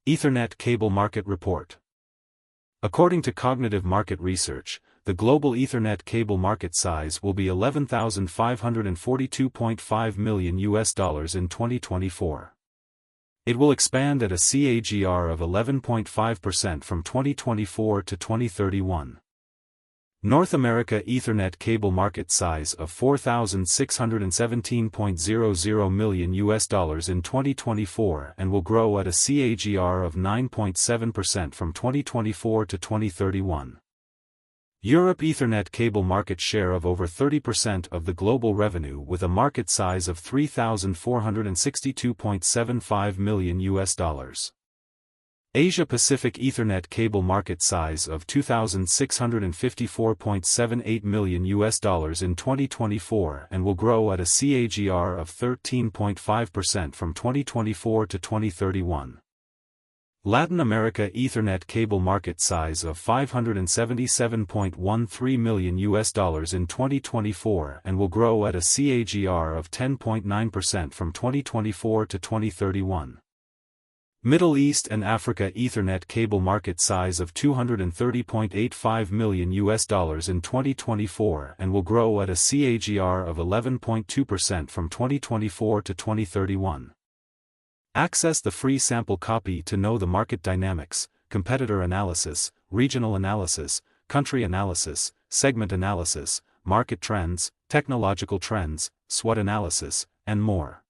Ethernet Cable Market Report. According to Cognitive Market Research, the global Ethernet cable market size will be $11,542.5 million in 2024. It will expand at a CAGR of 11.5% from 2024 to 2031. North America Ethernet cable market size of $4,617.00 million in 2024 and will grow at a CAGR of 9.7% from 2024 to 2031. Europe Ethernet cable market share of over 30% of the global revenue with a market size of $3,462.75 million. Asia Pacific Ethernet cable market size of $2,654.78 million in 2024 and will grow at a CAGR of 13.5% from 2024 to 2031. Latin America Ethernet cable market size of $577.13 million in 2024 and will grow at a CAGR of 10.9% from 2024 to 2031. Middle East and Africa Ethernet cable market size of $230.85 million in 2024 and will grow at a CAGR of 11.2% from 2024 to 2031. Access the free sample copy to know the market dynamics, competitor analysis, regional analysis, country analysis, segment analysis, market trends, technological trends, SWOT analysis, and more.